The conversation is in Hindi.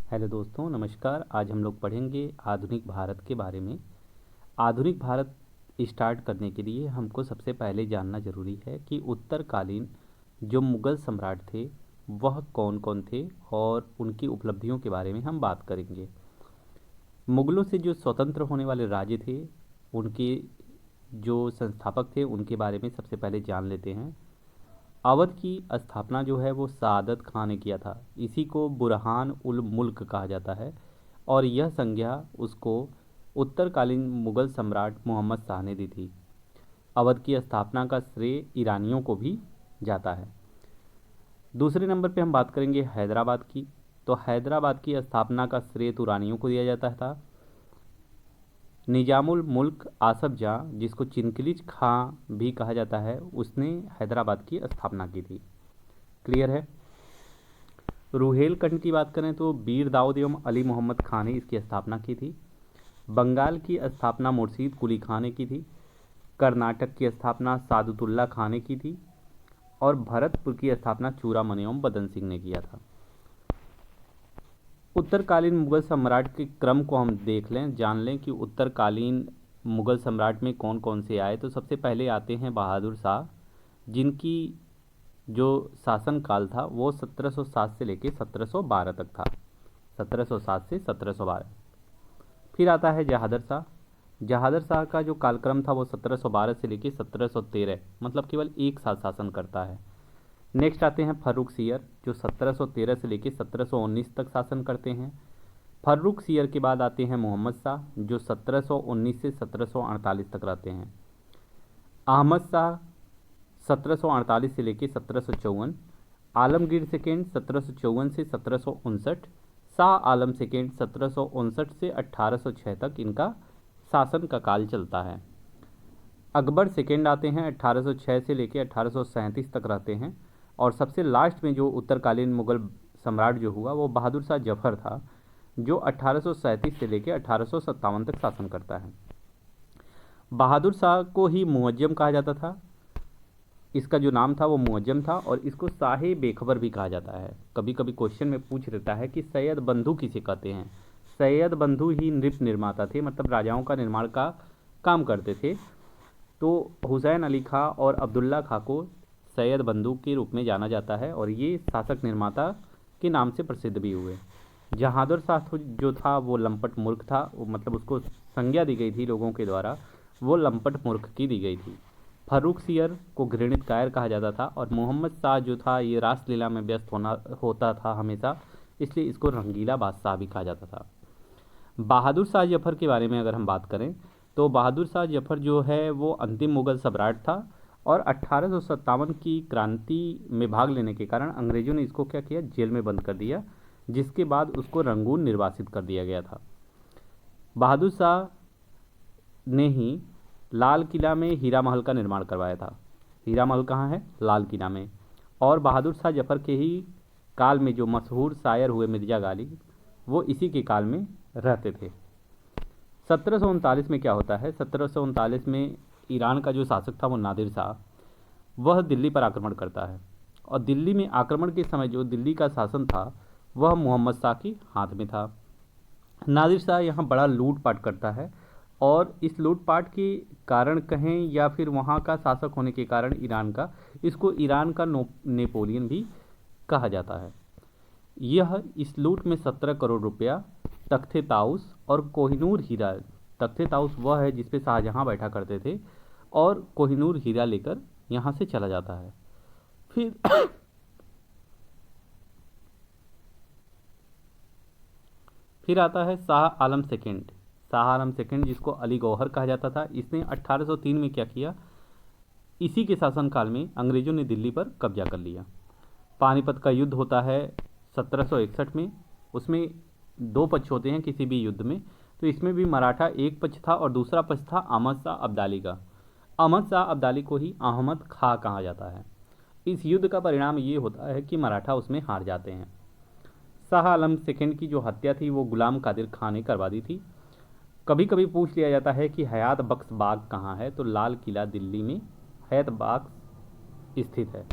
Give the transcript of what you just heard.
हेलो दोस्तों, नमस्कार। आज हम लोग पढ़ेंगे आधुनिक भारत के बारे में। आधुनिक भारत स्टार्ट करने के लिए हमको सबसे पहले जानना ज़रूरी है कि उत्तरकालीन जो मुग़ल सम्राट थे वह कौन कौन थे और उनकी उपलब्धियों के बारे में हम बात करेंगे। मुग़लों से जो स्वतंत्र होने वाले राज्य थे उनके जो संस्थापक थे उनके बारे में सबसे पहले जान लेते हैं। अवध की स्थापना जो है वो सादत खां ने किया था। इसी को बुरहान उल मुल्क कहा जाता है और यह संज्ञा उसको उत्तरकालीन मुग़ल सम्राट मोहम्मद शाह ने दी थी। अवध की स्थापना का श्रेय ईरानियों को भी जाता है। दूसरे नंबर पे हम बात करेंगे हैदराबाद की। तो हैदराबाद की स्थापना का श्रेय तुरानियों को दिया जाता था। निजामुल मुल्क आसफ जहाँ, जिसको चिनकिलिज खां भी कहा जाता है, उसने हैदराबाद की स्थापना की थी। क्लियर है। रुहेलखंड की बात करें तो बीर दाऊद एवं अली मोहम्मद खां ने इसकी स्थापना की थी। बंगाल की स्थापना मुर्शीद कुली खां ने की थी। कर्नाटक की स्थापना सादुतुल्ला खां ने की थी और भरतपुर की स्थापना चूड़ामणि एवं बदन सिंह ने किया था। उत्तरकालीन मुग़ल सम्राट के क्रम को हम देख लें, जान लें कि उत्तरकालीन मुग़ल सम्राट में कौन कौन से आए। तो सबसे पहले आते हैं बहादुर शाह, जिनकी जो शासन काल था वो 1707 से लेकर 1712 तक था। 1707 से 1712। फिर आता है जहादर शाह। जहादर शाह का जो कालक्रम था वो 1712 से लेकर 1713, मतलब केवल एक साल शासन करता है। नेक्स्ट आते हैं फर्रुख सियर, जो 1713 से लेकर 1719 तक शासन करते हैं। फर्रुख सियर के बाद आते हैं मोहम्मद शाह, जो 1719 से 1748 तक रहते हैं। अहमद शाह 1748 से लेकर 1754। आलमगीर सेकेंड 1754 से 1759। शाह आलम सेकेंड 1759 से 1806 तक इनका शासन का काल चलता है। अकबर सेकेंड आते हैं 1806 से लेकर 1837 तक रहते हैं। और सबसे लास्ट में जो उत्तरकालीन मुग़ल सम्राट जो हुआ वो बहादुर शाह जफ़र था, जो 1837 से लेकर 1857 तक शासन करता है। बहादुर शाह को ही मुअज्जम कहा जाता था। इसका जो नाम था वो मुअज्जम था और इसको शाहे बेखबर भी कहा जाता है। कभी कभी क्वेश्चन में पूछ लेता है कि सैयद बंधु किसे कहते हैं। सैयद बंधु ही नृप निर्माता थे, मतलब राजाओं का निर्माण का काम करते थे। तो हुसैन अली खां और अब्दुल्ला खां को सैयद बंधु के रूप में जाना जाता है और ये शासक निर्माता के नाम से प्रसिद्ध भी हुए। जहादर शाह जो था वो लंपट मूर्ख था, मतलब उसको संज्ञा दी गई थी लोगों के द्वारा, वो लंपट मूर्ख की दी गई थी। फर्रुख सियर को घृणित कायर कहा जाता था और मोहम्मद शाह जो था ये रासलीला में व्यस्त होता था हमेशा, इसलिए इसको रंगीला बादशाह भी कहा जाता था। बहादुर शाह जफ़र के बारे में अगर हम बात करें तो बहादुर शाह जफ़र जो है वो अंतिम मुग़ल सम्राट था और 1857 की क्रांति में भाग लेने के कारण अंग्रेज़ों ने इसको क्या किया, जेल में बंद कर दिया, जिसके बाद उसको रंगून निर्वासित कर दिया गया था। बहादुर शाह ने ही लाल किला में हीरा महल का निर्माण करवाया था। हीरा महल कहाँ है? लाल किला में। और बहादुर शाह जफ़र के ही काल में जो मशहूर शायर हुए मिर्ज़ा गालिब, वो इसी के काल में रहते थे। 1739 में क्या होता है? 1739 में ईरान का जो शासक था वो नादिर शाह, वह दिल्ली पर आक्रमण करता है और दिल्ली में आक्रमण के समय जो दिल्ली का शासन था वह मोहम्मद शाह के हाथ में था। नादिर शाह यहाँ बड़ा लूटपाट करता है और इस लूटपाट के कारण कहें या फिर वहाँ का शासक होने के कारण ईरान का, इसको ईरान का नेपोलियन भी कहा जाता है। यह इस लूट में 17 करोड़ रुपया, तख्ते ताउस और कोहिनूर हीरा, तख्ते ताउस वह है जिस पे शाहजहाँ बैठा करते थे, और कोहिनूर हीरा लेकर यहाँ से चला जाता है। फिर आता है शाह आलम सेकेंड। शाह आलम सेकेंड, जिसको अली गौहर कहा जाता था, इसने 1803 में क्या किया, इसी के शासनकाल में अंग्रेज़ों ने दिल्ली पर कब्जा कर लिया। पानीपत का युद्ध होता है 1761 में। उसमें दो पक्ष होते हैं किसी भी युद्ध में, तो इसमें भी मराठा एक पक्ष था और दूसरा पक्ष था अहमद शाह अब्दाली का। अहमद शाह अब्दाली को ही अहमद खां कहा जाता है। इस युद्ध का परिणाम ये होता है कि मराठा उसमें हार जाते हैं। शाह आलम सेकेंड की जो हत्या थी वो गुलाम कादिर खां ने करवा दी थी। कभी कभी पूछ लिया जाता है कि हयात बख्श बाग कहाँ है, तो लाल किला दिल्ली में हयात बाग स्थित है।